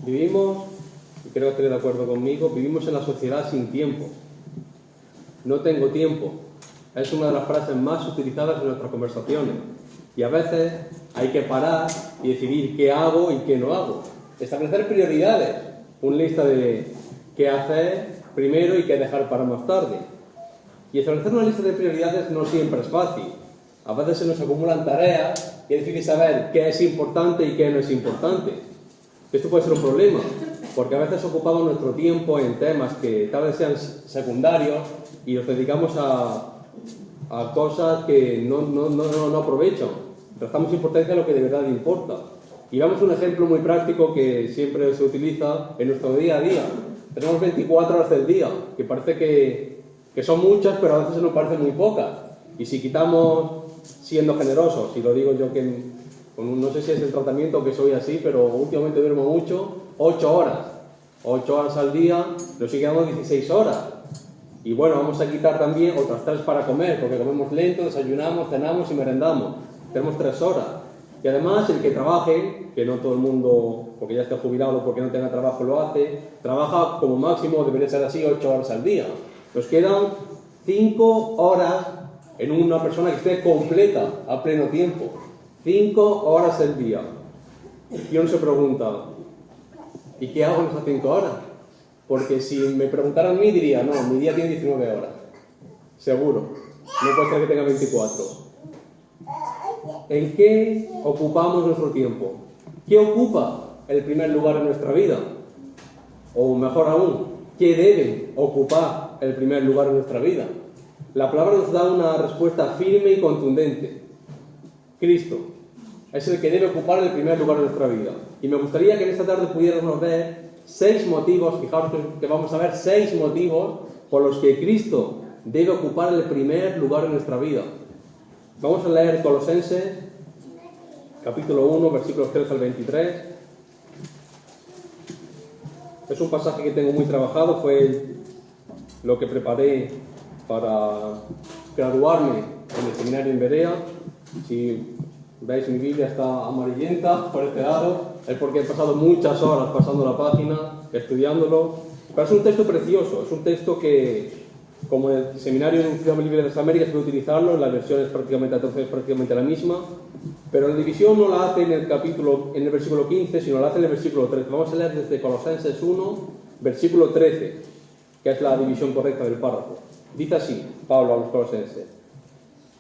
Vivimos, y creo que estaréis de acuerdo conmigo, vivimos en la sociedad sin tiempo. No tengo tiempo. Es una de las frases más utilizadas en nuestras conversaciones. Y a veces hay que parar y decidir qué hago y qué no hago. Establecer prioridades. Una lista de qué hacer primero y qué dejar para más tarde. Y establecer una lista de prioridades no siempre es fácil. A veces se nos acumulan tareas y es difícil saber qué es importante y qué no es importante. Esto puede ser un problema, porque a veces ocupamos nuestro tiempo en temas que tal vez sean secundarios y nos dedicamos a cosas que no aprovechan. Prestamos importancia a lo que de verdad importa. Y vamos a un ejemplo muy práctico que siempre se utiliza en nuestro día a día. Tenemos 24 horas del día, que parece que son muchas, pero a veces se nos parecen muy pocas. Y si quitamos, siendo generosos, y lo digo yo que no sé si es el tratamiento o que soy así, pero últimamente duermo mucho, 8 horas. 8 horas al día, nos quedamos 16 horas. Y bueno, vamos a quitar también otras 3 para comer, porque comemos lento, desayunamos, cenamos y merendamos. Tenemos 3 horas. Y además, el que trabaje, que no todo el mundo, porque ya esté jubilado, porque no tenga trabajo, lo hace, trabaja como máximo, debería ser así, 8 horas al día. Nos quedan 5 horas en una persona que esté completa, a pleno tiempo. 5 horas al día. Y uno se pregunta, ¿y qué hago en esas 5 horas? Porque si me preguntaran a mí, diría, no, mi día tiene 19 horas. Seguro. No puede ser que tenga 24. ¿En qué ocupamos nuestro tiempo? ¿Qué ocupa el primer lugar en nuestra vida? O mejor aún, ¿qué debe ocupar el primer lugar en nuestra vida? La palabra nos da una respuesta firme y contundente. Cristo es el que debe ocupar el primer lugar en nuestra vida. Y me gustaría que en esta tarde pudiéramos ver 6 motivos, fijaos que vamos a ver 6 motivos por los que Cristo debe ocupar el primer lugar en nuestra vida. Vamos a leer Colosenses, capítulo 1, versículos 13 al 23. Es un pasaje que tengo muy trabajado, fue lo que preparé para graduarme en el seminario en Berea. Si veis, mi Biblia está amarillenta por este lado, es porque he pasado muchas horas pasando la página, estudiándolo. Pero es un texto precioso, es un texto que, como el seminario de Ciudad Libre de las Américas, puede utilizarlo, la versión es prácticamente la misma, pero la división no la hace en el versículo 15, sino la hace en el versículo 13. Vamos a leer desde Colosenses 1, versículo 13, que es la división correcta del párrafo. Dice así, Pablo a los colosenses: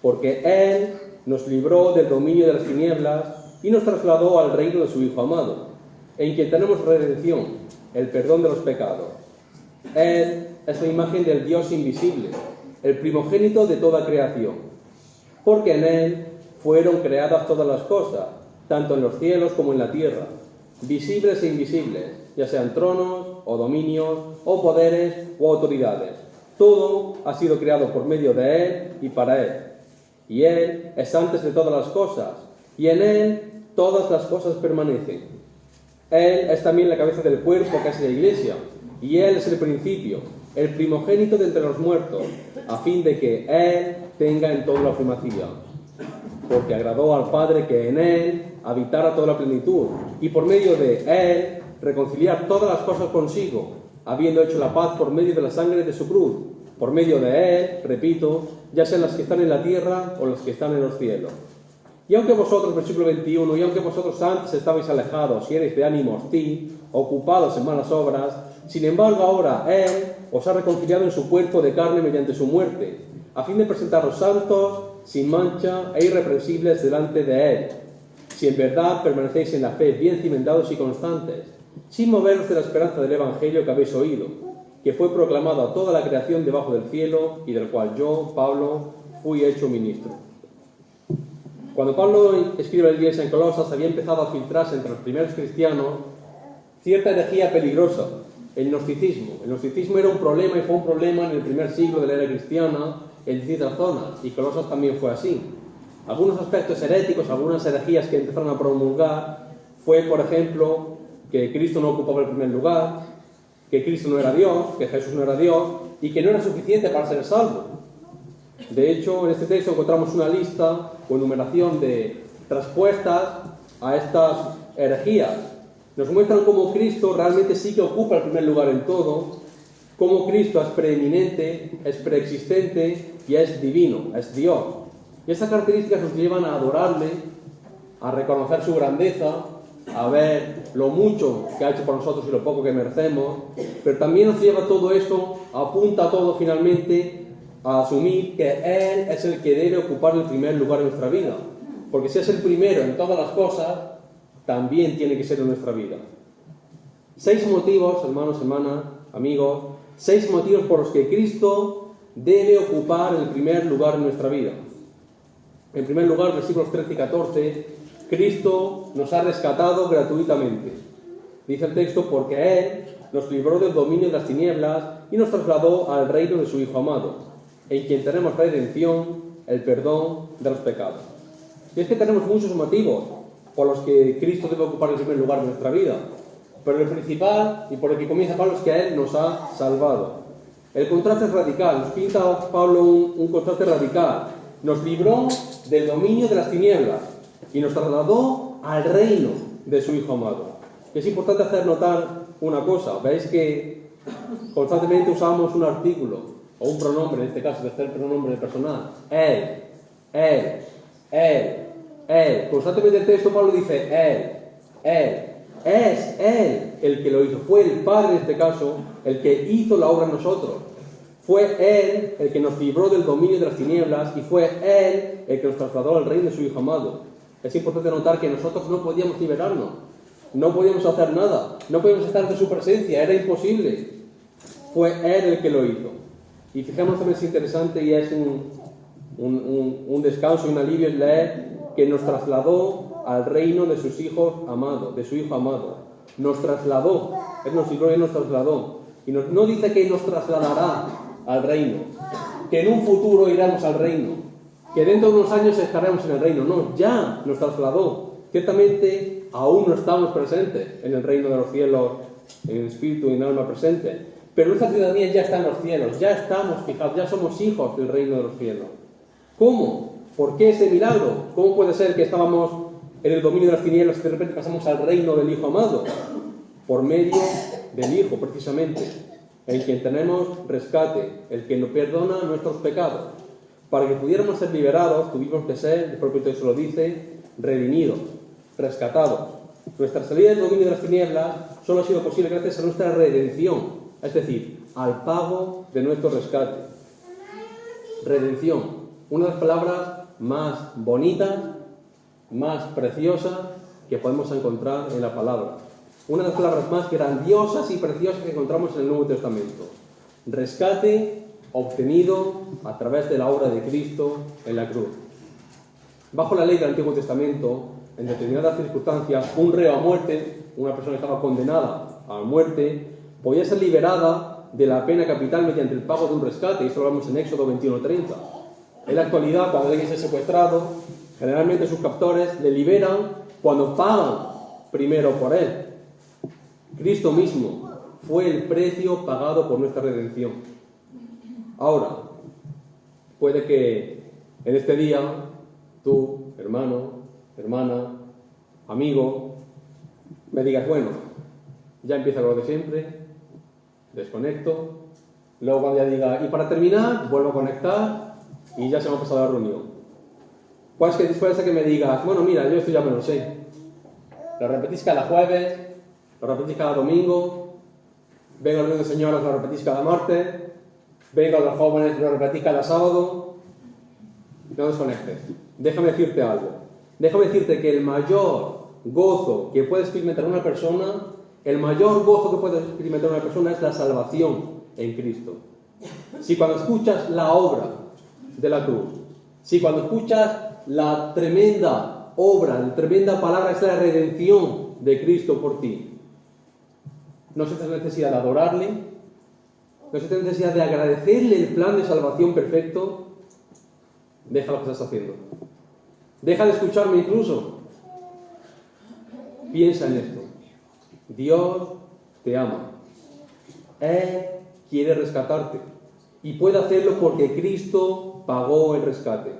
porque Él nos libró del dominio de las tinieblas y nos trasladó al reino de su Hijo amado, en quien tenemos redención, el perdón de los pecados. Él es la imagen del Dios invisible, el primogénito de toda creación, porque en Él fueron creadas todas las cosas, tanto en los cielos como en la tierra, visibles e invisibles, ya sean tronos, o dominios, o poderes, o autoridades. Todo ha sido creado por medio de Él y para Él. Y Él es antes de todas las cosas, y en Él todas las cosas permanecen. Él es también la cabeza del cuerpo, que es la Iglesia, y Él es el principio, el primogénito de entre los muertos, a fin de que Él tenga en todo la primacía. Porque agradó al Padre que en Él habitara toda la plenitud, y por medio de Él reconciliar todas las cosas consigo, habiendo hecho la paz por medio de la sangre de su cruz. Por medio de Él, repito, ya sean las que están en la tierra o las que están en los cielos. Y aunque vosotros, versículo 21, y aunque vosotros antes estabais alejados y erais de ánimo hostil, ocupados en malas obras, sin embargo ahora Él os ha reconciliado en su cuerpo de carne mediante su muerte, a fin de presentaros santos, sin mancha e irreprensibles delante de Él, si en verdad permanecéis en la fe, bien cimentados y constantes, sin moveros de la esperanza del Evangelio que habéis oído, que fue proclamado a toda la creación debajo del cielo y del cual yo, Pablo, fui hecho ministro. Cuando Pablo escribe a la iglesia en Colosas, había empezado a filtrarse entre los primeros cristianos cierta herejía peligrosa, el gnosticismo. El gnosticismo era un problema y fue un problema en el primer siglo de la era cristiana en distintas zonas, y Colosas también fue así. Algunos aspectos heréticos, algunas herejías que empezaron a promulgar fue, por ejemplo, que Cristo no ocupaba el primer lugar, que Cristo no era Dios, que Jesús no era Dios y que no era suficiente para ser salvo. De hecho, en este texto encontramos una lista o enumeración de respuestas a estas herejías. Nos muestran cómo Cristo realmente sí que ocupa el primer lugar en todo, cómo Cristo es preeminente, es preexistente y es divino, es Dios. Y estas características nos llevan a adorarle, a reconocer su grandeza, a ver lo mucho que ha hecho por nosotros y lo poco que merecemos, pero también nos lleva todo esto, apunta todo finalmente a asumir que Él es el que debe ocupar el primer lugar en nuestra vida. Porque si es el primero en todas las cosas, también tiene que ser en nuestra vida. 6 motivos, hermanos, hermanas, amigos, 6 motivos por los que Cristo debe ocupar el primer lugar en nuestra vida. En primer lugar, versículos 13 y 14, Cristo nos ha rescatado gratuitamente. Dice el texto, porque Él nos libró del dominio de las tinieblas y nos trasladó al reino de su Hijo amado, en quien tenemos redención, el perdón de los pecados. Y es que tenemos muchos motivos por los que Cristo debe ocupar el primer lugar en nuestra vida. Pero el principal, y por el que comienza Pablo, es que Él nos ha salvado. El contraste es radical, nos pinta Pablo un contraste radical. Nos libró del dominio de las tinieblas y nos trasladó al reino de su Hijo amado. Es importante hacer notar una cosa. Veis que constantemente usamos un artículo o un pronombre, en este caso, tercer pronombre personal. Él, Él, Él, Él. Constantemente el texto Pablo dice Él. Es Él el que lo hizo. Fue el Padre, en este caso, el que hizo la obra en nosotros. Fue Él el que nos libró del dominio de las tinieblas y fue Él el que nos trasladó al reino de su Hijo amado. Es importante notar que nosotros no podíamos liberarnos, no podíamos hacer nada, no podíamos estar de su presencia, era imposible. Fue Él el que lo hizo. Y fijémonos también, es interesante y es un descanso y un alivio es leer que nos trasladó al reino de sus hijos amados, de su Hijo amado. Nos trasladó, Él nos libró y nos trasladó. Y no dice que nos trasladará al reino, que en un futuro iremos al reino, que dentro de unos años estaremos en el reino. No, ya nos trasladó. Ciertamente aún no estamos presentes en el reino de los cielos, en espíritu y en alma presente, pero nuestra ciudadanía ya está en los cielos, ya estamos fijados, ya somos hijos del reino de los cielos. ¿Cómo? ¿Por qué ese milagro? ¿Cómo puede ser que estábamos en el dominio de las tinieblas y de repente pasamos al reino del Hijo amado? Por medio del Hijo, precisamente, en quien tenemos rescate, el que nos perdona nuestros pecados. Para que pudiéramos ser liberados, tuvimos que ser, el propio texto lo dice, redimidos, rescatados. Nuestra salida del dominio de las tinieblas solo ha sido posible gracias a nuestra redención, es decir, al pago de nuestro rescate. Redención, una de las palabras más bonitas, más preciosas que podemos encontrar en la palabra. Una de las palabras más grandiosas y preciosas que encontramos en el Nuevo Testamento. Rescate obtenido a través de la obra de Cristo en la cruz. Bajo la ley del Antiguo Testamento, en determinadas circunstancias, un reo a muerte, una persona que estaba condenada a muerte, podía ser liberada de la pena capital mediante el pago de un rescate. Y esto lo vemos en Éxodo 21:30. En la actualidad, cuando alguien es secuestrado, generalmente sus captores le liberan cuando pagan primero por él. Cristo mismo fue el precio pagado por nuestra redención. Ahora, puede que en este día tú, hermano, hermana, amigo, me digas, bueno, ya empieza lo de siempre, desconecto, luego cuando ya diga, y para terminar, vuelvo a conectar y ya se me ha pasado la reunión. Puede ser que me digas, bueno, mira, yo esto ya me lo sé, lo repetís cada jueves, lo repetís cada domingo, vengo a los señoras, lo repetís cada martes, vengo a los jóvenes, lo repetís cada sábado. No desconectes. Déjame decirte algo. Déjame decirte que el mayor gozo que puede experimentar una persona, el mayor gozo que puede experimentar una persona es la salvación en Cristo. Si cuando escuchas la obra de la cruz, si cuando escuchas la tremenda obra, la tremenda palabra es la redención de Cristo por ti, no sientes necesidad de adorarle, no sientes necesidad de agradecerle el plan de salvación perfecto, deja lo que estás haciendo. Deja de escucharme incluso. Piensa en esto. Dios te ama. Él quiere rescatarte. Y puede hacerlo porque Cristo pagó el rescate.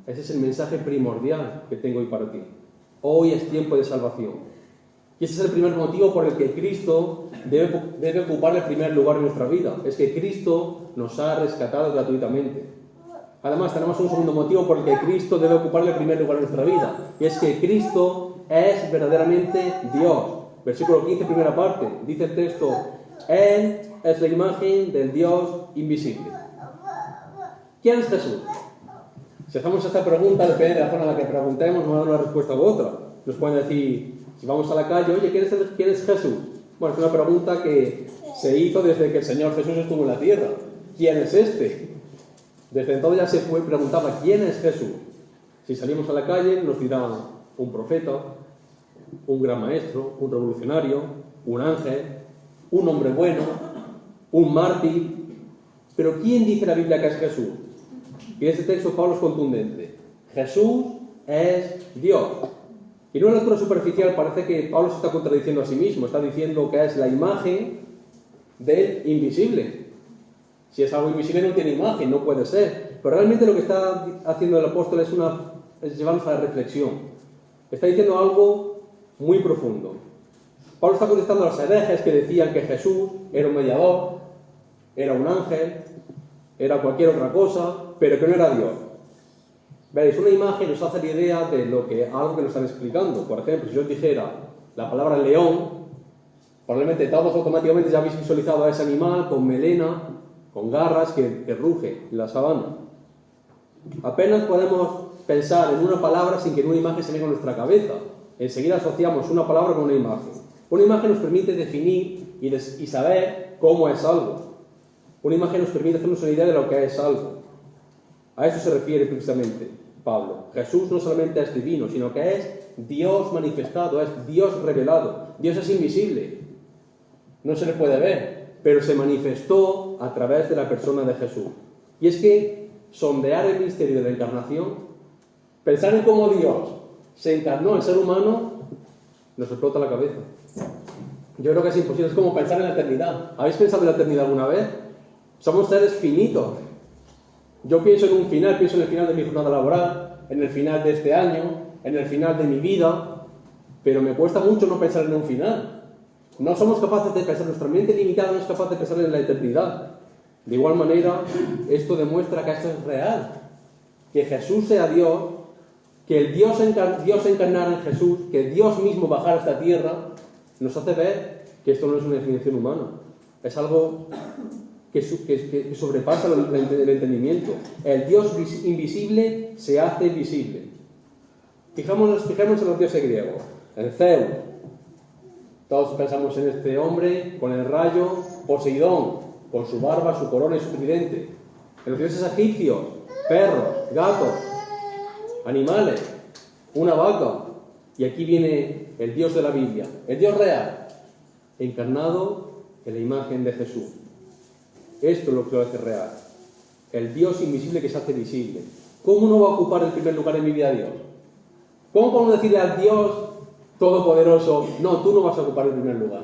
Ese es el mensaje primordial que tengo hoy para ti. Hoy es tiempo de salvación. Y ese es el primer motivo por el que Cristo debe ocupar el primer lugar en nuestra vida. Es que Cristo nos ha rescatado gratuitamente. Además, tenemos un segundo motivo por el que Cristo debe ocupar el primer lugar en nuestra vida. Y es que Cristo es verdaderamente Dios. Versículo 15, primera parte. Dice el texto: Él es la imagen del Dios invisible. ¿Quién es Jesús? Si hacemos esta pregunta, depende de la forma en la que preguntemos, nos va a dar una respuesta u otra. Nos pueden decir, si vamos a la calle, oye, ¿quién es Jesús? Bueno, es una pregunta que se hizo desde que el Señor Jesús estuvo en la tierra. ¿Quién es este? Desde entonces ya se preguntaba, ¿quién es Jesús? Si salimos a la calle, nos dirá un profeta, un gran maestro, un revolucionario, un ángel, un hombre bueno, un mártir. Pero ¿quién dice la Biblia que es Jesús? Y en este texto Pablo es contundente. Jesús es Dios. Y en una lectura superficial parece que Pablo se está contradiciendo a sí mismo. Está diciendo que es la imagen del invisible. Si es algo invisible no tiene imagen, no puede ser. Pero realmente lo que está haciendo el apóstol es llevarnos a la reflexión. Está diciendo algo muy profundo. Pablo está contestando a los herejes que decían que Jesús era un mediador, era un ángel, era cualquier otra cosa, pero que no era Dios. Veréis, una imagen nos hace la idea de algo que nos están explicando. Por ejemplo, si yo os dijera la palabra león, probablemente todos automáticamente ya habéis visualizado a ese animal con melena, con garras, que ruge en la sabana. Apenas podemos pensar en una palabra sin que una imagen se venga a nuestra cabeza. Enseguida asociamos una palabra con una imagen. Una imagen nos permite definir y saber cómo es algo. Una imagen nos permite hacernos una idea de lo que es algo. A eso se refiere precisamente Pablo. Jesús no solamente es divino, sino que es Dios manifestado, es Dios revelado. Dios es invisible, no se le puede ver, pero se manifestó a través de la persona de Jesús. Y es que sondear el misterio de la encarnación, pensar en cómo Dios se encarnó en ser humano, nos explota la cabeza. Yo creo que es imposible, es como pensar en la eternidad. ¿Habéis pensado en la eternidad alguna vez? Somos seres finitos. Yo pienso en un final, pienso en el final de mi jornada laboral, en el final de este año, en el final de mi vida, pero me cuesta mucho no pensar en un final. No somos capaces de pensar, nuestra mente limitada no es capaz de pensar en la eternidad. De igual manera, esto demuestra que esto es real, que Jesús sea Dios, que el Dios encarnara en Jesús, que Dios mismo bajara a esta tierra, nos hace ver que esto no es una definición humana, es algo que sobrepasa el entendimiento. El Dios invisible se hace visible. Fijémonos en los dioses griegos. En Zeus. Todos pensamos en este hombre con el rayo. Poseidón, con su barba, su corona y su tridente. En los dioses egipcios, perros, gatos, animales, una vaca. Y aquí viene el Dios de la Biblia, el Dios real, encarnado en la imagen de Jesús. Esto es lo que lo hace real. El Dios invisible que se hace visible. ¿Cómo no va a ocupar el primer lugar en mi vida Dios? ¿Cómo podemos decirle al Dios Todopoderoso, no, tú no vas a ocupar el primer lugar?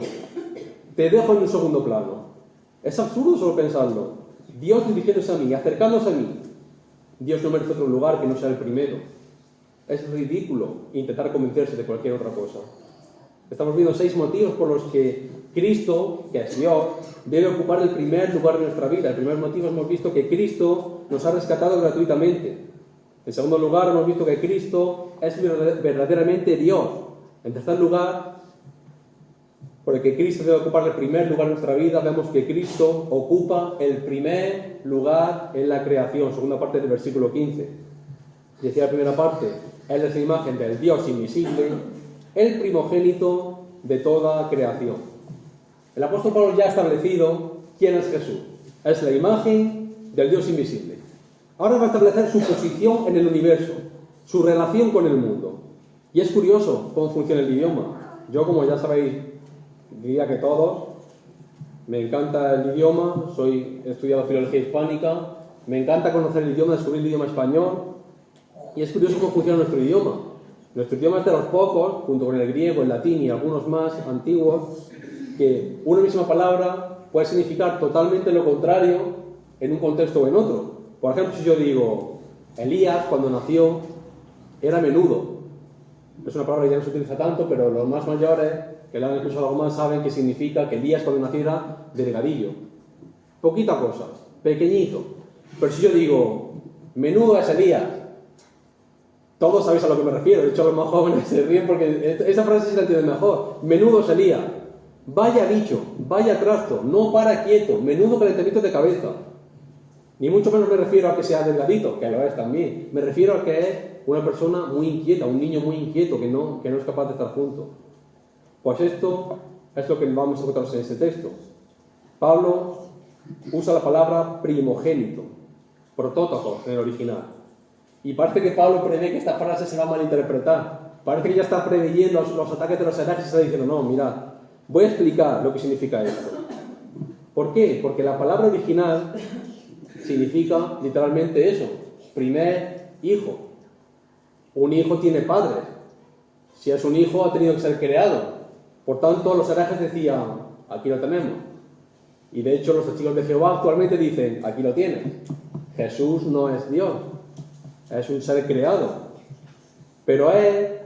Te dejo en un segundo plano. Es absurdo solo pensarlo. Dios dirigiéndose a mí, acercándose a mí. Dios no merece otro lugar que no sea el primero. Es ridículo intentar convencerse de cualquier otra cosa. Estamos viendo 6 motivos por los que Cristo, que es Dios, debe ocupar el primer lugar de nuestra vida. El primer motivo hemos visto que Cristo nos ha rescatado gratuitamente. En segundo lugar hemos visto que Cristo es verdaderamente Dios. En tercer lugar, por el que Cristo debe ocupar el primer lugar en nuestra vida, vemos que Cristo ocupa el primer lugar en la creación. Segunda parte del versículo 15. Decía la primera parte, Él es la imagen del Dios invisible, el primogénito de toda creación. El apóstol Pablo ya ha establecido quién es Jesús. Es la imagen del Dios invisible. Ahora va a establecer su posición en el universo, su relación con el mundo. Y es curioso cómo funciona el idioma. Yo, como ya sabéis, diría que todos, me encanta el idioma, he estudiado filología hispánica, me encanta conocer el idioma, descubrir el idioma español. Y es curioso cómo funciona nuestro idioma. Nuestro idioma es de los pocos, junto con el griego, el latín y algunos más antiguos, que una misma palabra puede significar totalmente lo contrario en un contexto o en otro. Por ejemplo, si yo digo, Elías cuando nació era menudo, Es una palabra que ya no se utiliza tanto, pero los más mayores, que la han escuchado algo más, saben que significa que Elías cuando naciera, delgadillo. Poquita cosa, pequeñito. Pero si yo digo, menudo es Elías, todos sabéis a lo que me refiero. De hecho, los más jóvenes se ríen porque esa frase se la entiende mejor. Menudo es Elías. Vaya bicho, vaya trasto, no para quieto, menudo calentamiento de cabeza. Ni mucho menos me refiero a que sea delgadito, que lo es también. Me refiero a que es una persona muy inquieta, un niño muy inquieto, que no es capaz de estar junto. Pues esto es lo que vamos a encontrar en este texto. Pablo usa la palabra primogénito, protótipo en el original. Y parece que Pablo prevé que esta frase se va a malinterpretar. Parece que ya está preveyendo los ataques de los herejes y está diciendo, no, mirad, voy a explicar lo que significa esto. ¿Por qué? Porque la palabra original significa literalmente eso, primer hijo. Un hijo tiene padres. Si es un hijo, ha tenido que ser creado. Por tanto, los herejes decían, aquí lo tenemos. Y de hecho, los testigos de Jehová actualmente dicen, aquí lo tienes. Jesús no es Dios, es un ser creado. Pero él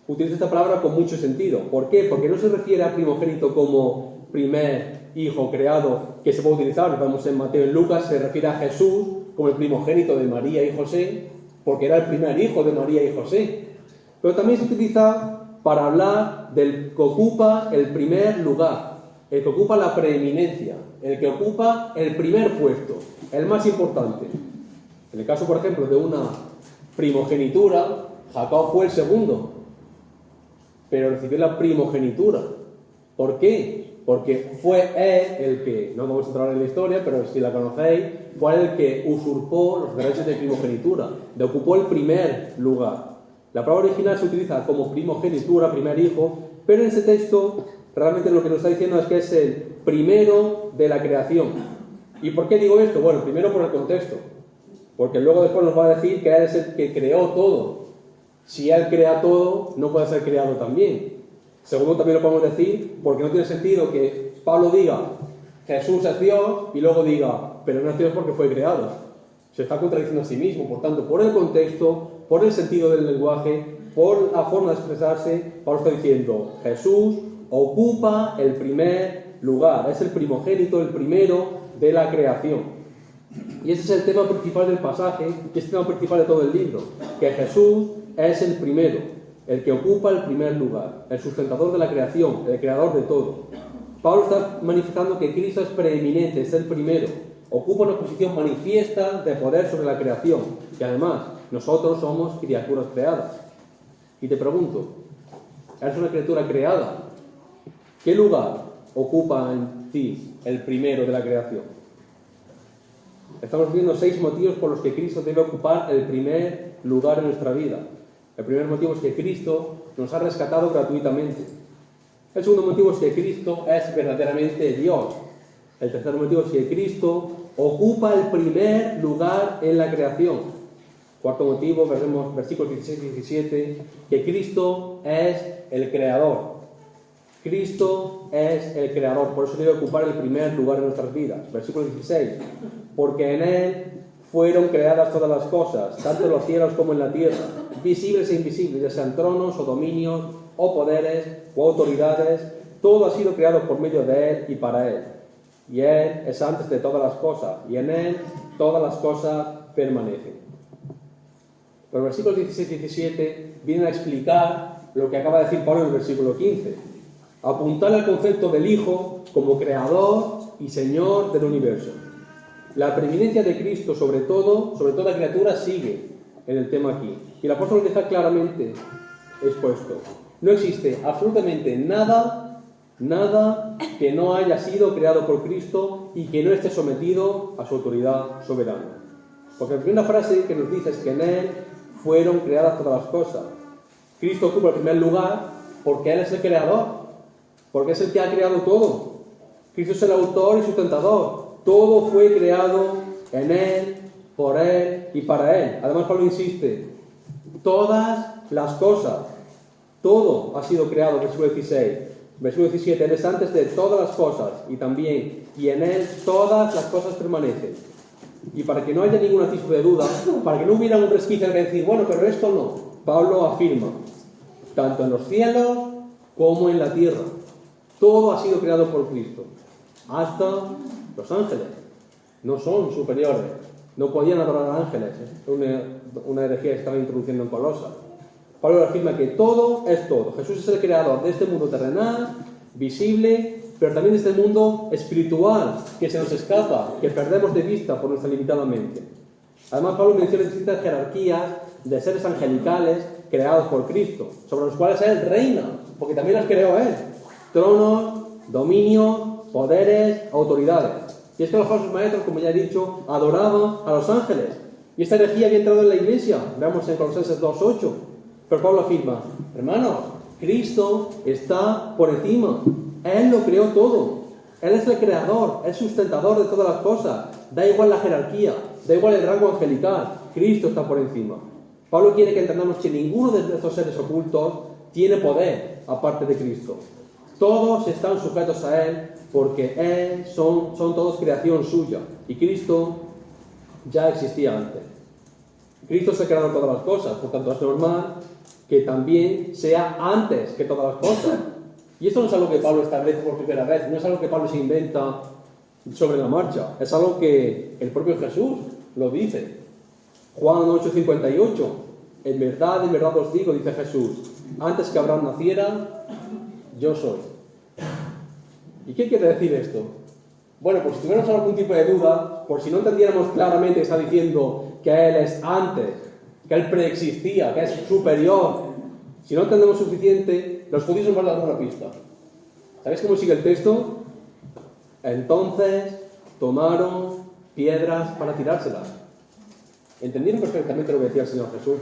utiliza esta palabra con mucho sentido. ¿Por qué? Porque no se refiere a primogénito como primer hijo creado que se puede utilizar. Vamos en Mateo, en Lucas, se refiere a Jesús como el primogénito de María y José, porque era el primer hijo de María y José. Pero también se utiliza para hablar del que ocupa el primer lugar, el que ocupa la preeminencia, el que ocupa el primer puesto, el más importante. En el caso, por ejemplo, de una primogenitura, Jacob fue el segundo, pero recibió la primogenitura. ¿Por qué? Porque fue él el que, no vamos a entrar en la historia, pero si la conocéis, fue él el que usurpó los derechos de primogenitura, le ocupó el primer lugar. La palabra original se utiliza como primogenitura, primer hijo, pero en ese texto realmente lo que nos está diciendo es que es el primero de la creación. ¿Y por qué digo esto? Bueno, primero por el contexto, porque luego después nos va a decir que él es el que creó todo. Si él crea todo, no puede ser creado también. Segundo, también lo podemos decir porque no tiene sentido que Pablo diga Jesús es Dios y luego diga pero no es Dios porque fue creado. Se está contradiciendo a sí mismo. Por tanto, por el contexto, por el sentido del lenguaje, por la forma de expresarse, Pablo está diciendo Jesús ocupa el primer lugar, es el primogénito, el primero de la creación. Y ese es el tema principal del pasaje, y es el tema principal de todo el libro, que Jesús es el primero, el que ocupa el primer lugar, el sustentador de la creación, el creador de todo. Pablo está manifestando que Cristo es preeminente, es el primero, ocupa una posición manifiesta de poder sobre la creación, que además nosotros somos criaturas creadas. Y te pregunto, ¿eres una criatura creada? ¿Qué lugar ocupa en ti el primero de la creación? Estamos viendo 6 motivos por los que Cristo debe ocupar el primer lugar en nuestra vida. El primer motivo es que Cristo nos ha rescatado gratuitamente. El segundo motivo es que Cristo es verdaderamente Dios. El tercer motivo es que Cristo ocupa el primer lugar en la creación. Cuarto motivo, veremos versículos 16 y 17, que Cristo es el creador. Cristo es el creador, por eso debe ocupar el primer lugar en nuestras vidas. Versículo 16, porque en Él fueron creadas todas las cosas, tanto en los cielos como en la tierra, visibles e invisibles, ya sean tronos o dominios, o poderes, o autoridades, todo ha sido creado por medio de Él y para Él. Y Él es antes de todas las cosas, y en Él todas las cosas permanecen. Los versículos 16 y 17 vienen a explicar lo que acaba de decir Pablo en el versículo 15. Apuntar al concepto del Hijo como creador y Señor del universo. La preeminencia de Cristo sobre toda criatura sigue en el tema aquí. Y el apóstol deja claramente expuesto. No existe absolutamente nada que no haya sido creado por Cristo y que no esté sometido a su autoridad soberana. Porque la primera frase que nos dice es que en Él fueron creadas todas las cosas. Cristo ocupa el primer lugar porque Él es el creador. Porque es el que ha creado todo. Cristo es el autor y sustentador. Todo fue creado en Él, por Él y para Él. Además, Pablo insiste, todas las cosas, todo ha sido creado, versículo 16. Versículo 17, Él es antes de todas las cosas y también, y en Él todas las cosas permanecen. Y para que no haya ningún atisbo de duda, para que no hubiera un resquicio de decir, bueno, pero esto no. Pablo afirma, tanto en los cielos como en la tierra, todo ha sido creado por Cristo, hasta los ángeles. No son superiores, no podían adorar a ángeles, una herejía que estaba introduciendo en Colosas. Pablo afirma que todo es todo. Jesús es el creador de este mundo terrenal, visible, pero también de este mundo espiritual, que se nos escapa, que perdemos de vista por nuestra limitada mente. Además, Pablo menciona distintas jerarquías de seres angelicales creados por Cristo, sobre los cuales Él reina, porque también las creó Él. Tronos, dominios, poderes, autoridades. Y es que los falsos maestros, como ya he dicho, adoraban a los ángeles. Y esta herejía había entrado en la iglesia. Veamos en Colosenses 2:8. Pero Pablo afirma, hermanos, Cristo está por encima. Él lo creó todo. Él es el creador, el sustentador de todas las cosas. Da igual la jerarquía, da igual el rango angelical. Cristo está por encima. Pablo quiere que entendamos que ninguno de estos seres ocultos tiene poder aparte de Cristo. Todos están sujetos a Él porque Él son todos creación suya. Y Cristo ya existía antes. Cristo es el creador de todas las cosas, por tanto es normal que también sea antes que todas las cosas. Y esto no es algo que Pablo establece por primera vez, no es algo que Pablo se inventa sobre la marcha, es algo que el propio Jesús lo dice. Juan 8:58, en verdad os digo, dice Jesús, antes que Abraham naciera, yo soy. ¿Y qué quiere decir esto? Bueno, pues si tuviéramos algún tipo de duda, por si no entendiéramos claramente que está diciendo que Él es antes, que Él preexistía, que es superior, si no entendemos suficiente, los judíos nos van a dar una pista. ¿Sabéis cómo sigue el texto? Entonces tomaron piedras para tirárselas. Entendieron perfectamente lo que decía el Señor Jesús.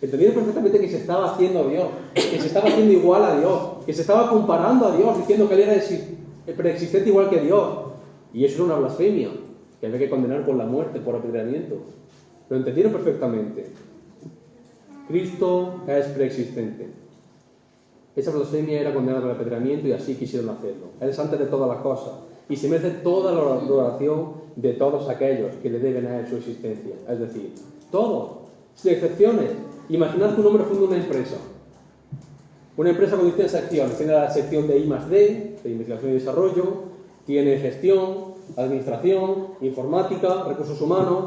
Entendieron perfectamente que se estaba haciendo Dios, que se estaba haciendo igual a Dios, que se estaba comparando a Dios, diciendo que Él era preexistente igual que Dios. Y eso era una blasfemia, que había que condenar con la muerte, por apedreamiento. Lo entendieron perfectamente. Cristo es preexistente. Esa blasfemia era condenada con el apedreamiento y así quisieron hacerlo. Él es antes de todas las cosas y se merece toda la adoración de todos aquellos que le deben a Él su existencia. Es decir, todos, sin excepciones. Imaginad que un hombre funda una empresa con distintas secciones. Tiene la sección de I+D, de investigación y desarrollo, tiene gestión, administración, informática, recursos humanos.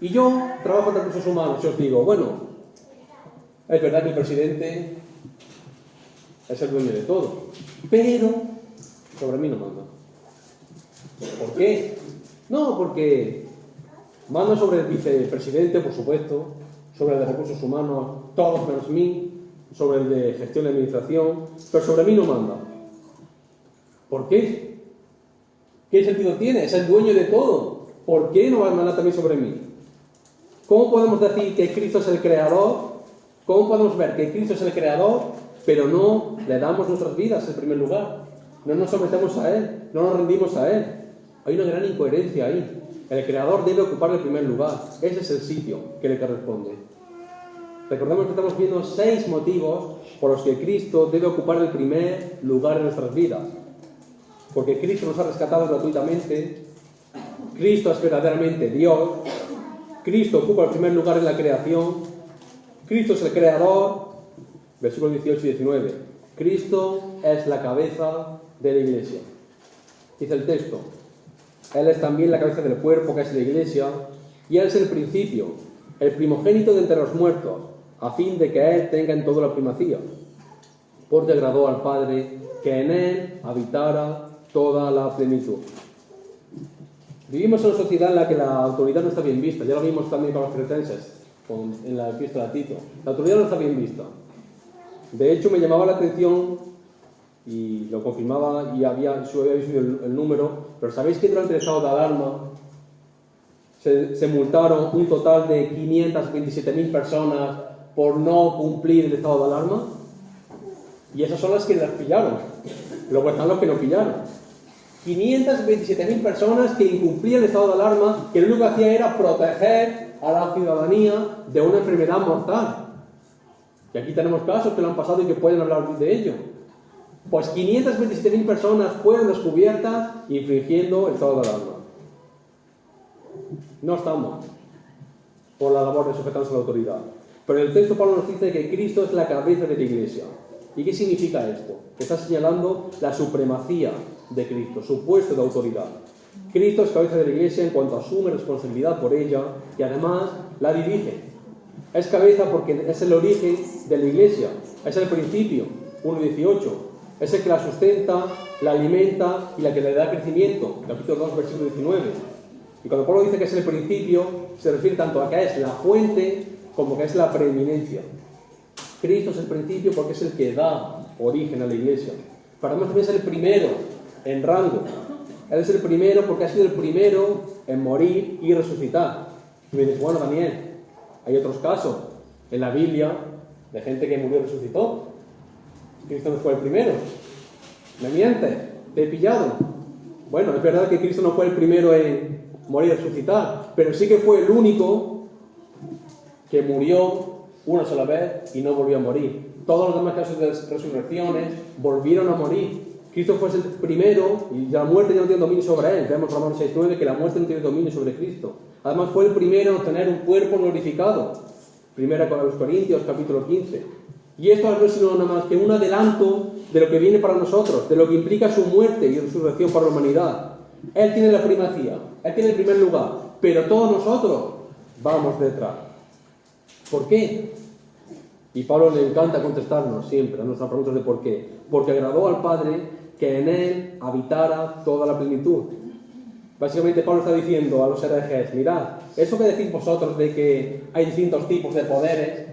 Y yo trabajo en recursos humanos y os digo, bueno, es verdad que el presidente es el dueño de todo, pero sobre mí no manda. ¿Por qué? No, porque manda sobre el vicepresidente, por supuesto, sobre el de recursos humanos, todos menos mí, sobre el de gestión y administración, pero sobre mí no manda. ¿Por qué? ¿Qué sentido tiene? Es el dueño de todo. ¿Por qué no va a mandar también sobre mí? ¿Cómo podemos decir que Cristo es el creador? ¿Cómo podemos ver que Cristo es el creador, pero no le damos nuestras vidas en primer lugar? No nos sometemos a Él, no nos rendimos a Él. Hay una gran incoherencia ahí. El creador debe ocupar el primer lugar. Ese es el sitio que le corresponde. Recordemos que estamos viendo 6 motivos por los que Cristo debe ocupar el primer lugar en nuestras vidas. Porque Cristo nos ha rescatado gratuitamente. Cristo es verdaderamente Dios. Cristo ocupa el primer lugar en la creación. Cristo es el creador. Versículos 18 y 19. Cristo es la cabeza de la iglesia. Dice el texto. Él es también la cabeza del cuerpo, que es la iglesia, y Él es el principio, el primogénito de entre los muertos, a fin de que Él tenga en todo la primacía. Porque agradó al Padre que en Él habitara toda la plenitud. Vivimos en una sociedad en la que la autoridad no está bien vista. Ya lo vimos también con los cretenses, en la epístola a Tito. La autoridad no está bien vista. De hecho, me llamaba la atención, y lo confirmaba, y había visto el número, pero ¿sabéis que durante el estado de alarma se multaron un total de 527.000 personas por no cumplir el estado de alarma? Y esas son las que las pillaron. Luego están los que no pillaron. 527.000 personas que incumplían el estado de alarma, que lo único que hacía era proteger a la ciudadanía de una enfermedad mortal. Y aquí tenemos casos que lo han pasado y que pueden hablar de ello. Pues 527.000 personas fueron descubiertas infringiendo el estado de alarma. No estamos por la labor de sujetarnos a la autoridad. Pero el texto Pablo nos dice que Cristo es la cabeza de la iglesia. ¿Y qué significa esto? Que está señalando la supremacía de Cristo, su puesto de autoridad. Cristo es cabeza de la iglesia en cuanto asume responsabilidad por ella y además la dirige. Es cabeza porque es el origen de la iglesia, es el principio, 1:18. Es el que la sustenta, la alimenta y la que le da crecimiento, capítulo 2, versículo 19. Y cuando Pablo dice que es el principio, se refiere tanto a que es la fuente como que es la preeminencia. Cristo es el principio porque es el que da origen a la iglesia. Pero además también es el primero en rango. Él es el primero porque ha sido el primero en morir y resucitar. Y me dices, bueno, Daniel, hay otros casos en la Biblia de gente que murió y resucitó. Cristo no fue el primero. ¿Me mientes? ¿Te he pillado? Bueno, es verdad que Cristo no fue el primero en morir y resucitar, pero sí que fue el único que murió una sola vez y no volvió a morir. Todos los demás casos de resurrecciones volvieron a morir. Cristo fue el primero y la muerte ya no tiene dominio sobre él. Vemos Romanos 6:9 que la muerte no tiene dominio sobre Cristo. Además fue el primero en obtener un cuerpo glorificado. Primera a los Corintios, capítulo 15. Y esto no es sino nada más que un adelanto de lo que viene para nosotros, de lo que implica su muerte y resurrección para la humanidad. Él tiene la primacía, Él tiene el primer lugar, pero todos nosotros vamos detrás. ¿Por qué? Y Pablo le encanta contestarnos siempre a nuestras preguntas de por qué. Porque agradó al Padre que en Él habitara toda la plenitud. Básicamente Pablo está diciendo a los herejes, mirad, eso que decís vosotros de que hay distintos tipos de poderes,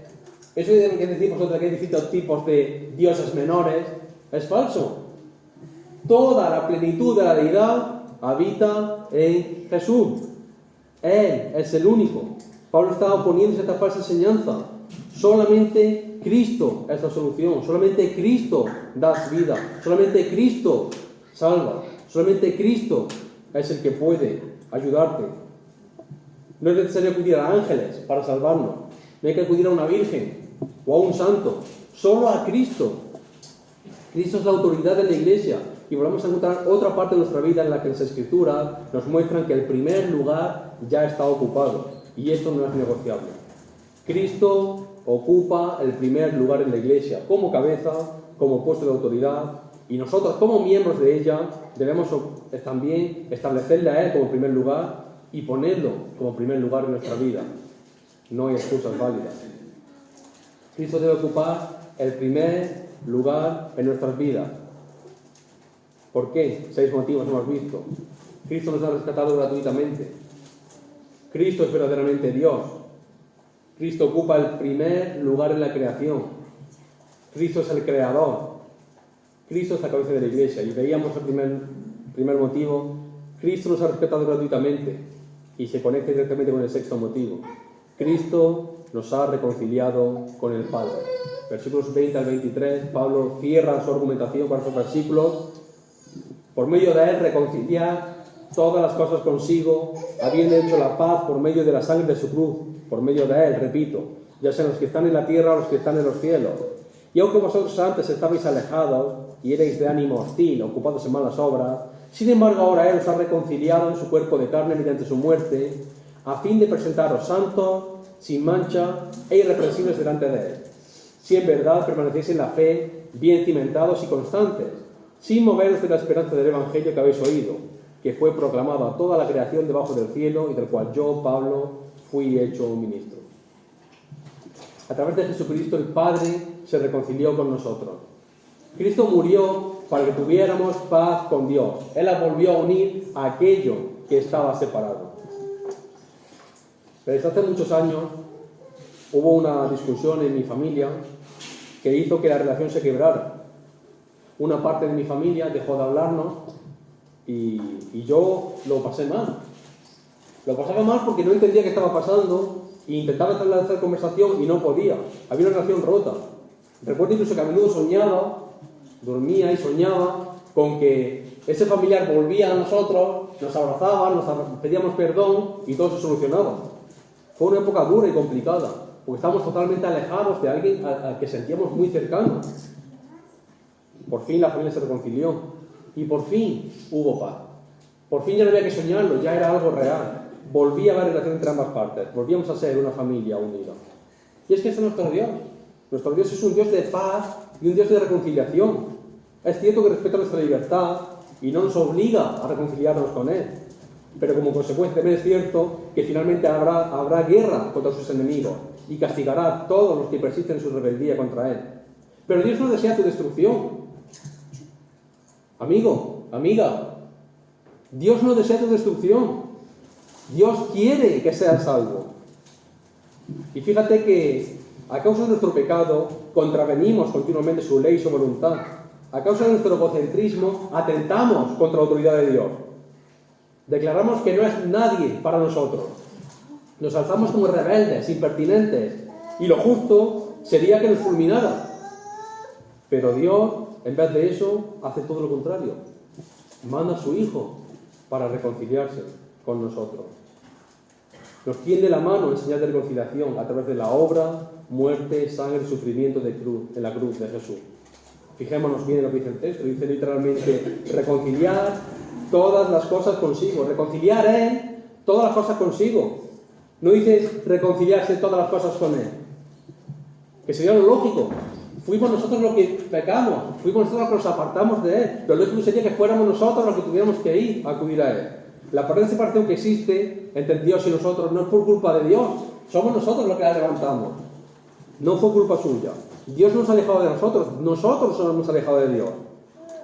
eso que decís vosotros de que hay distintos tipos de dioses menores, es falso. Toda la plenitud de la deidad habita en Jesús. Él es el único. Pablo está oponiéndose a esta falsa enseñanza. Solamente Cristo es la solución. Solamente Cristo da vida. Solamente Cristo salva. Solamente Cristo es el que puede ayudarte. No es necesario acudir a ángeles para salvarnos. No hay que acudir a una virgen o a un santo. Solo a Cristo. Cristo es la autoridad de la iglesia. Y volvemos a encontrar otra parte de nuestra vida en la que las Escrituras nos muestran que el primer lugar ya está ocupado. Y esto no es negociable. Cristo ocupa el primer lugar en la iglesia como cabeza, como puesto de autoridad. Y nosotros, como miembros de ella, debemos también establecerle a Él como primer lugar y ponerlo como primer lugar en nuestra vida. No hay excusas válidas. Cristo debe ocupar el primer lugar en nuestras vidas. ¿Por qué? 6 motivos hemos visto. Cristo nos ha rescatado gratuitamente. Cristo es verdaderamente Dios. Cristo ocupa el primer lugar en la creación. Cristo es el creador. Cristo es la cabeza de la iglesia. Y veíamos el primer motivo. Cristo nos ha rescatado gratuitamente. Y se conecta directamente con el 6º motivo. Cristo nos ha reconciliado con el Padre. Versículos 20 al 23, Pablo cierra su argumentación con estos versículos. Por medio de Él reconciliar todas las cosas consigo, habiendo hecho la paz por medio de la sangre de su cruz, por medio de Él, repito, ya sean los que están en la tierra o los que están en los cielos. Y aunque vosotros antes estabais alejados y erais de ánimo hostil, ocupados en malas obras, sin embargo ahora Él os ha reconciliado en su cuerpo de carne mediante su muerte, a fin de presentaros santos, sin mancha e irreprensibles delante de Él. Si en verdad permanecéis en la fe, bien cimentados y constantes, sin moveros de la esperanza del Evangelio que habéis oído, que fue proclamado a toda la creación debajo del cielo y del cual yo, Pablo, fui hecho un ministro. A través de Jesucristo el Padre se reconcilió con nosotros. Cristo murió para que tuviéramos paz con Dios. Él la volvió a unir a aquello que estaba separado. Desde hace muchos años hubo una discusión en mi familia que hizo que la relación se quebrara. Una parte de mi familia dejó de hablarnos y yo lo pasé mal. Lo pasaba mal porque no entendía qué estaba pasando e intentaba establecer conversación y no podía. Había una relación rota. Recuerdo incluso que a menudo dormía y soñaba con que ese familiar volvía a nosotros, nos abrazaba, nos pedíamos perdón y todo se solucionaba. Fue una época dura y complicada, porque estábamos totalmente alejados de alguien al que sentíamos muy cercano. Por fin la familia se reconcilió y por fin hubo paz. Por fin ya no había que soñarlo, ya era algo real. Volvía a haber relación entre ambas partes, volvíamos a ser una familia unida. Y es que ese es nuestro Dios. Nuestro Dios es un Dios de paz y un Dios de reconciliación. Es cierto que respeta nuestra libertad y no nos obliga a reconciliarnos con Él. Pero como consecuencia también es cierto que finalmente habrá guerra contra sus enemigos y castigará a todos los que persisten en su rebeldía contra Él. Pero Dios no desea tu destrucción. Amigo, amiga, Dios no desea tu destrucción. Dios quiere que seas salvo. Y fíjate que a causa de nuestro pecado contravenimos continuamente su ley y su voluntad. A causa de nuestro egocentrismo atentamos contra la autoridad de Dios. Declaramos que no es nadie para nosotros. Nos alzamos como rebeldes, impertinentes, y lo justo sería que nos fulminara. Pero Dios, en vez de eso, hace todo lo contrario. Manda a su Hijo para reconciliarse con nosotros. Nos tiende la mano en señal de reconciliación a través de la obra, muerte, sangre y sufrimiento en la cruz de Jesús. Fijémonos bien en lo que dice el texto. Dice literalmente reconciliar todas las cosas consigo. Reconciliar Él todas las cosas consigo. No dice reconciliarse todas las cosas con Él. Que sería lo lógico. Fuimos nosotros los que pecamos. Fuimos nosotros los que nos apartamos de Él. Lo lógico sería que fuéramos nosotros los que tuviéramos que ir a acudir a Él. La aparente separación que existe entre Dios y nosotros no es por culpa de Dios. Somos nosotros los que la levantamos. No fue culpa suya. Dios nos ha alejado de nosotros nos hemos alejado de Dios.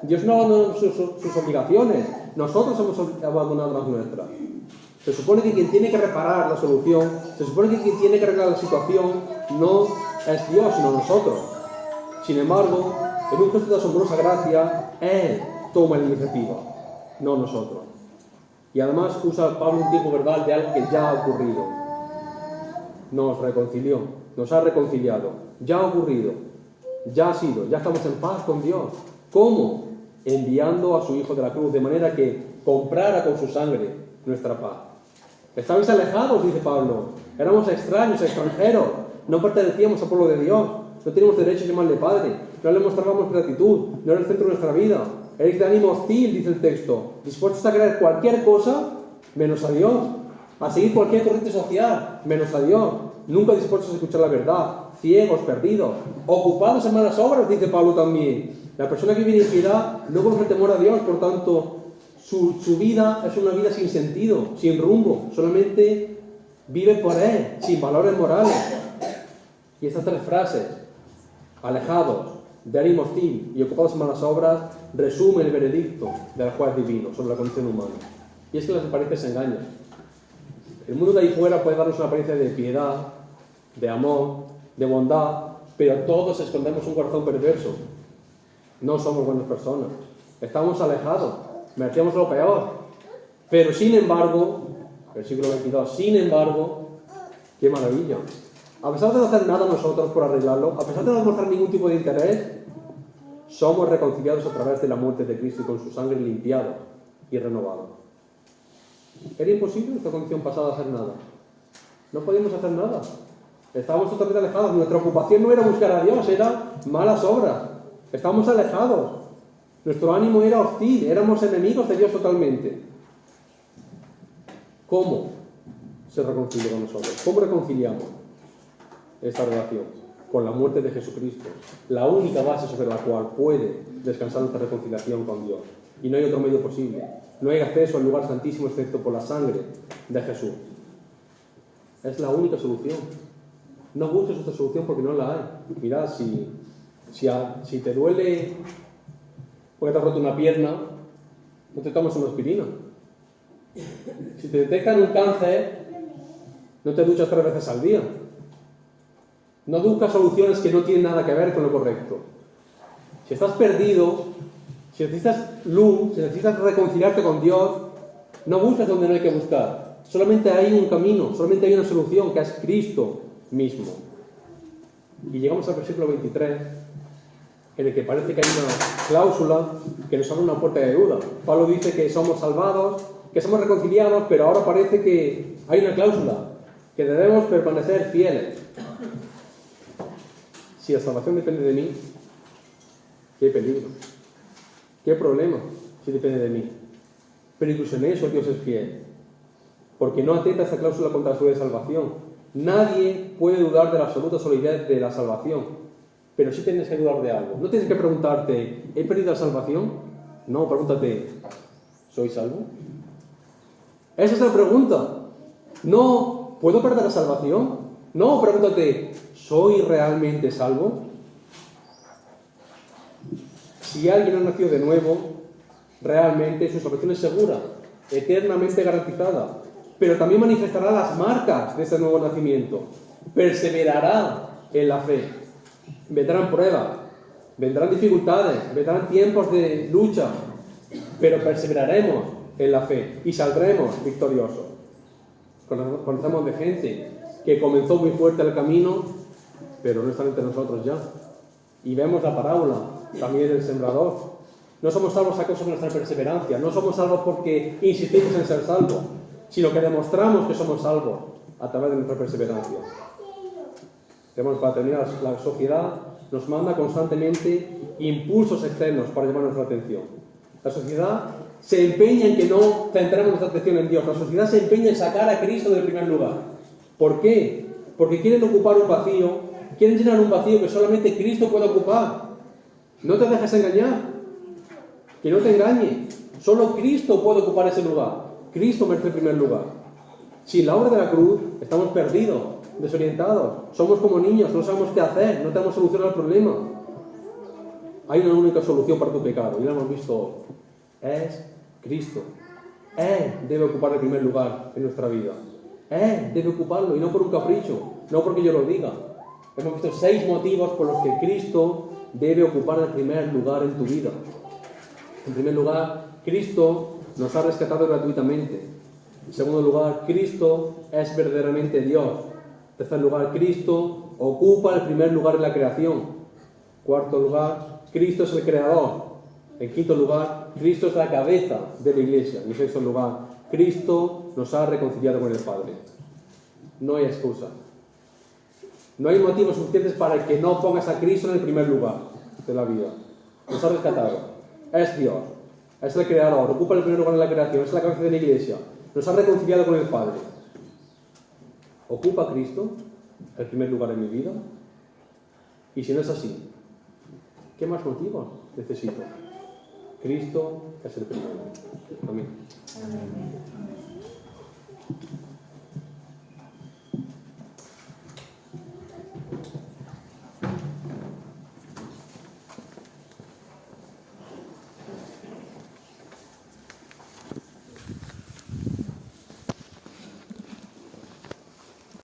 Dios no ha abandonado sus obligaciones, nosotros hemos abandonado las nuestras. Se supone que quien tiene que reparar la solución, se supone que quien tiene que arreglar la situación no es Dios, sino nosotros. Sin embargo, en un gesto de asombrosa gracia, Él toma la iniciativa, no nosotros. Y además usa Pablo un tiempo verbal de algo que ya ha ocurrido. Nos reconcilió, nos ha reconciliado, ya ha ocurrido, ya ha sido, ya estamos en paz con Dios. ¿Cómo? Enviando a su Hijo de la cruz, de manera que comprara con su sangre nuestra paz. Estabais alejados, dice Pablo, éramos extraños, extranjeros, no pertenecíamos al pueblo de Dios, no teníamos derecho a llamarle Padre, no le mostrábamos gratitud, no era el centro de nuestra vida. Eres de ánimo hostil, dice el texto, dispuestos a creer cualquier cosa menos a Dios, a seguir cualquier corriente social menos a Dios, nunca dispuestos a escuchar la verdad, ciegos, perdidos, ocupados en malas obras, dice Pablo también. La persona que vive en piedad no conoce el temor a Dios, por tanto, su vida es una vida sin sentido, sin rumbo, solamente vive por Él, sin valores morales. Y estas tres frases, alejados, de ánimo hostil y ocupados en malas obras, resumen el veredicto del juez divino sobre la condición humana. Y es que las apariencias engañan. El mundo de ahí fuera puede darnos una apariencia de piedad, de amor, de bondad, pero todos escondemos un corazón perverso. No somos buenas personas. Estamos alejados. Merecíamos lo peor. Pero sin embargo, el siglo XXII, sin embargo, ¡qué maravilla! A pesar de no hacer nada nosotros por arreglarlo, a pesar de no mostrar ningún tipo de interés, somos reconciliados a través de la muerte de Cristo y con su sangre limpiados y renovados. Era imposible en nuestra condición pasada hacer nada. No podíamos hacer nada. Estábamos totalmente alejados. Nuestra ocupación no era buscar a Dios, era malas obras. Estábamos alejados. Nuestro ánimo era hostil, éramos enemigos de Dios totalmente. ¿Cómo se reconcilia con nosotros? ¿Cómo reconciliamos esta relación? Con la muerte de Jesucristo, la única base sobre la cual puede descansar nuestra reconciliación con Dios. Y no hay otro medio posible. No hay acceso al lugar santísimo excepto por la sangre de Jesús. Es la única solución. No busques otra solución porque no la hay. Mirad, si te duele porque te has roto una pierna, no te tomas una aspirina. Si te detectan un cáncer, no te duchas 3 veces al día. No buscas soluciones que no tienen nada que ver con lo correcto. Si estás perdido, si necesitas luz, si necesitas reconciliarte con Dios, no buscas donde no hay que buscar. Solamente hay un camino, solamente hay una solución, que es Cristo mismo. Y llegamos al versículo 23, en el que parece que hay una cláusula que nos abre una puerta de duda. Pablo dice que somos salvados, que somos reconciliados, pero ahora parece que hay una cláusula, que debemos permanecer fieles. Si la salvación depende de mí, qué peligro, qué problema si depende de mí. Pero incluso en eso Dios es fiel, porque no atenta esta cláusula contra su de salvación. Nadie puede dudar de la absoluta solidez de la salvación, pero sí tienes que dudar de algo. No tienes que preguntarte, ¿he perdido la salvación? No, pregúntate, ¿soy salvo? Esa es la pregunta. No, ¿puedo perder la salvación? No, pregúntate, ¿soy realmente salvo? Si alguien ha nacido de nuevo, realmente su salvación es segura, eternamente garantizada, pero también manifestará las marcas de ese nuevo nacimiento, perseverará en la fe, vendrán pruebas, vendrán dificultades, vendrán tiempos de lucha, pero perseveraremos en la fe y saldremos victoriosos. Conocemos de gente que comenzó muy fuerte el camino, pero no están entre nosotros ya. Y vemos la parábola también del sembrador. No somos salvos a causa de nuestra perseverancia, no somos salvos porque insistimos en ser salvos, sino que demostramos que somos salvos a través de nuestra perseverancia. Tenemos, para terminar, la sociedad nos manda constantemente impulsos externos para llamar nuestra atención. La sociedad se empeña en que no centremos nuestra atención en Dios. La sociedad se empeña en sacar a Cristo del primer lugar. ¿Por qué? Porque quieren ocupar un vacío, quieren llenar un vacío que solamente Cristo puede ocupar. No te dejes engañar, que no te engañe. Solo Cristo puede ocupar ese lugar. Cristo merece el primer lugar. Sin la obra de la cruz estamos perdidos, desorientados, somos como niños, no sabemos qué hacer, no tenemos solución al problema. Hay una única solución para tu pecado, y la hemos visto hoy. Es Cristo. Él debe ocupar el primer lugar en nuestra vida. Él debe ocuparlo, y no por un capricho, no porque yo lo diga. Hemos visto 6 motivos por los que Cristo debe ocupar el primer lugar en tu vida. En primer lugar, Cristo nos ha rescatado gratuitamente. En segundo lugar, Cristo es verdaderamente Dios. En tercer lugar, Cristo ocupa el primer lugar en la creación. En cuarto lugar, Cristo es el creador. En quinto lugar, Cristo es la cabeza de la iglesia. En sexto lugar, Cristo nos ha reconciliado con el Padre. No hay excusa. No hay motivos suficientes para que no pongas a Cristo en el primer lugar de la vida. Nos ha rescatado. Es Dios. Es el creador. Ocupa el primer lugar en la creación. Es la cabeza de la iglesia. Nos ha reconciliado con el Padre. ¿Ocupa Cristo el primer lugar en mi vida? Y si no es así, ¿qué más motivos necesito? Cristo es el primero. Amén. Amén.